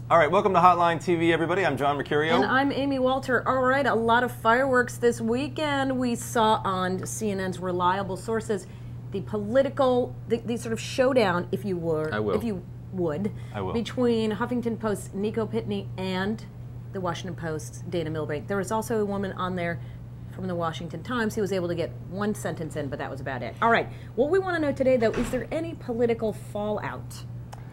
All right, welcome to Hotline TV, everybody. I'm John Mercurio. And I'm Amy Walter. All right, a lot of fireworks this weekend. We saw on CNN's reliable sources the political, the sort of showdown, if you would, between Huffington Post's Nico Pitney and the Washington Post's Dana Milbank. There was also a woman on there from the Washington Times who was able to get one sentence in, but that was about it. All right, what we want to know today, though, is there any political fallout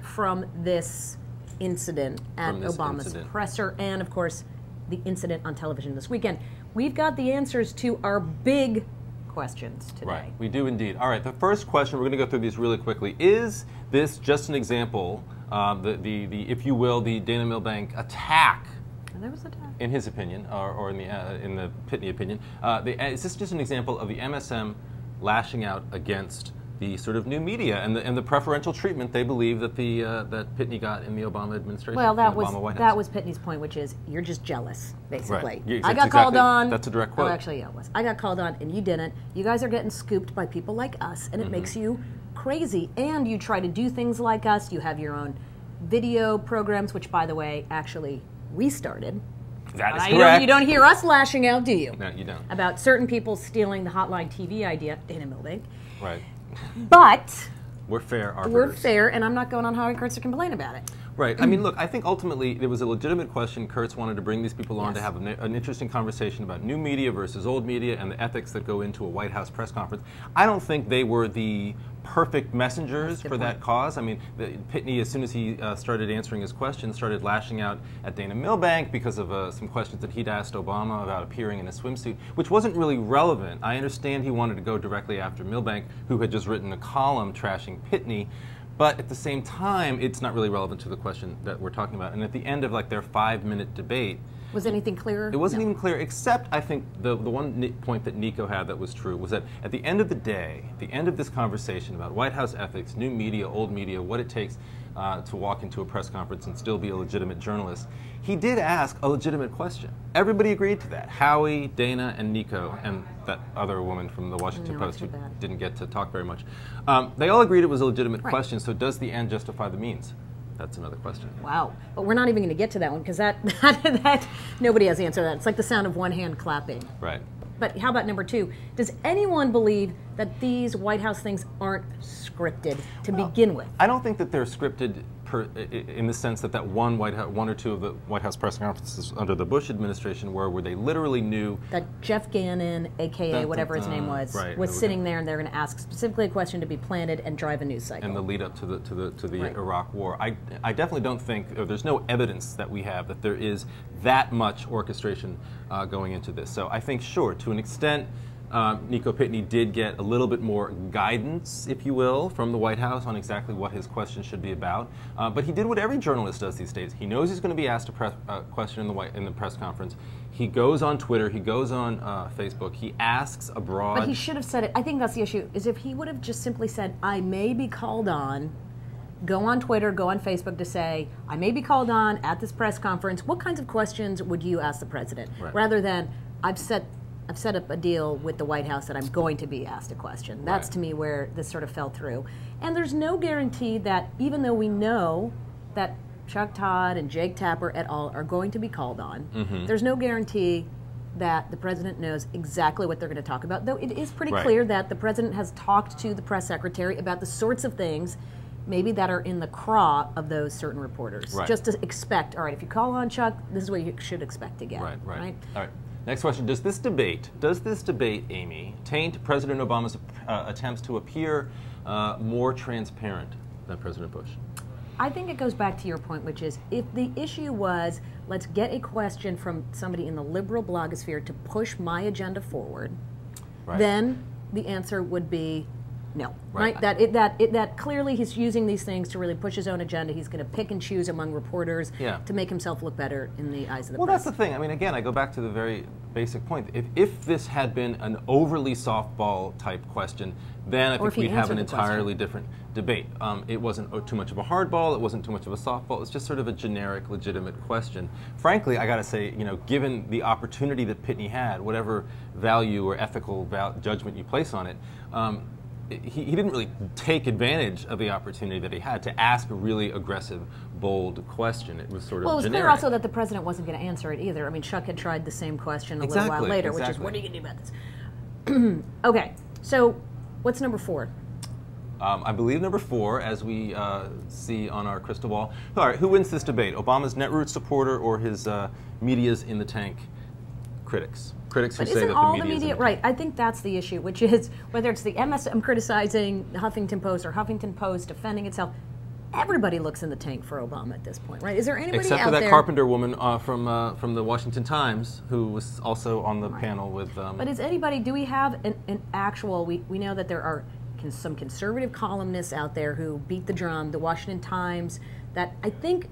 from this incident at Obama's presser and, of course, the incident on television this weekend? We've got the answers to our big questions today. Right, we do indeed. All right, the first question, we're going to go through these really quickly. Is this just an example, if you will, the Dana Milbank attack? There was an attack. In his opinion, or in the Pitney opinion, is this just an example of the MSM lashing out against the sort of new media and the preferential treatment they believe that that Pitney got in the Obama administration? Well, that was Pitney's point, which is you're just jealous, basically. Right. Yeah, I got called on. That's a direct quote. Oh, actually, yeah, it was. I got called on, and you didn't. You guys are getting scooped by people like us, and it makes you crazy. And you try to do things like us. You have your own video programs, which, by the way, actually we started. That is correct. You don't hear us lashing out, do you? No, you don't. About certain people stealing the Hotline TV idea, Dana Milbank. Right. But we're fair arbiters. We're fair, and I'm not going on Howard Kurtz to complain about it. Right. I mean, look, I think ultimately there was a legitimate question. Kurtz wanted to bring these people on to have an interesting conversation about new media versus old media and the ethics that go into a White House press conference. I don't think they were the perfect messengers for that cause. I mean, Pitney, as soon as he started answering his questions, started lashing out at Dana Milbank because of some questions that he'd asked Obama about appearing in a swimsuit, which wasn't really relevant. I understand he wanted to go directly after Milbank, who had just written a column trashing Pitney. But at the same time, it's not really relevant to the question that we're talking about. And at the end of like their 5-minute debate, was anything clearer? It wasn't even clear, except I think the one point that Nico had that was true was that at the end of the day, at the end of this conversation about White House ethics, new media, old media, what it takes to walk into a press conference and still be a legitimate journalist, he did ask a legitimate question. Everybody agreed to that. Howie, Dana, and Nico, and that other woman from the Washington Post who didn't get to talk very much. They all agreed it was a legitimate question, so does the end justify the means? That's another question. Wow. But we're not even going to get to that one because that nobody has the answer to that. It's like the sound of one hand clapping. Right. But how about number 2? Does anyone believe that these White House things aren't scripted to begin with? I don't think that they're scripted in the sense that one or two of the White House press conferences under the Bush administration where they literally knew that Jeff Gannon, aka whatever his name was sitting there, and they're going to ask specifically a question to be planted and drive a news cycle. And the lead up to the Iraq War. I definitely don't think, or there's no evidence that we have that there is that much orchestration going into this. So I think, sure, to an extent, Nico Pitney did get a little bit more guidance, if you will, from the White House on exactly what his question should be about. But he did what every journalist does these days. He knows he's going to be asked a question in the press conference. He goes on Twitter. He goes on Facebook. He asks abroad. But he should have said it. I think that's the issue, is if he would have just simply said, I may be called on, go on Twitter, go on Facebook to say, I may be called on at this press conference. What kinds of questions would you ask the president? Right. Rather than, I've set up a deal with the White House that I'm going to be asked a question. That's to me where this sort of fell through. And there's no guarantee that, even though we know that Chuck Todd and Jake Tapper et al. Are going to be called on, there's no guarantee that the president knows exactly what they're going to talk about. Though it is pretty clear that the president has talked to the press secretary about the sorts of things maybe that are in the craw of those certain reporters. Just to expect, all right, if you call on Chuck, this is what you should expect to get. Right. All right. Next question, does this debate, Amy, taint President Obama's attempts to appear more transparent than President Bush? I think it goes back to your point, which is if the issue was, let's get a question from somebody in the liberal blogosphere to push my agenda forward, then the answer would be no, right? That clearly he's using these things to really push his own agenda. He's going to pick and choose among reporters to make himself look better in the eyes of the press. Well, that's the thing. I mean, again, I go back to the very basic point. If this had been an overly softball type question, then I think we'd have an entirely different debate. It wasn't too much of a hardball. It wasn't too much of a softball. It's just sort of a generic, legitimate question. Frankly, I got to say, given the opportunity that Pitney had, whatever value or ethical judgment you place on it, he didn't really take advantage of the opportunity that he had to ask a really aggressive, bold question. It was sort of Well, it was generic. clear also that the president wasn't going to answer it either. I mean, Chuck had tried the same question a little while later, which is, what are you going to do about this? Okay, so what's number 4? I believe number 4, as we see on our crystal ball. All right, who wins this debate? Obama's Netroots supporter or his media's in the tank critics? Critics who But say isn't that all the the media media right? I think that's the issue, which is whether it's the MSM criticizing the Huffington Post or Huffington Post defending itself. Everybody looks in the tank for Obama at this point, right? Is there anybody Except out for that there? Carpenter woman from the Washington Times, who was also on the panel with. But is anybody? Do we have an actual? We know that there are some conservative columnists out there who beat the drum. The Washington Times, that I think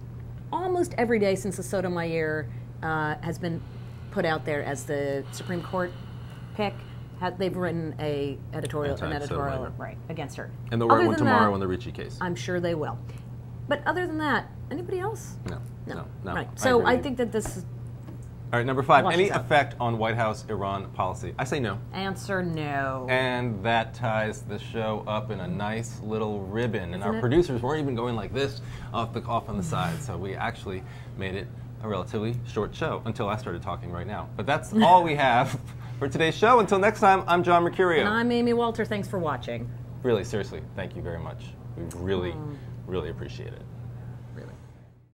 almost every day since the Sotomayor has been put out there as the Supreme Court pick. They've written an editorial right against her. And they'll write one tomorrow on the Ricci case. I'm sure they will. But other than that, anybody else? No. Right. So I think that this is. All right, number 5. Any effect on White House Iran policy? I say no. Answer no. And that ties the show up in a nice little ribbon. And our producers weren't even going like this off on the side. So we actually made it a relatively short show until I started talking right now. But that's all we have for today's show. Until next time, I'm John Mercurio. And I'm Amy Walter. Thanks for watching. Really, seriously, thank you very much. We really, really appreciate it.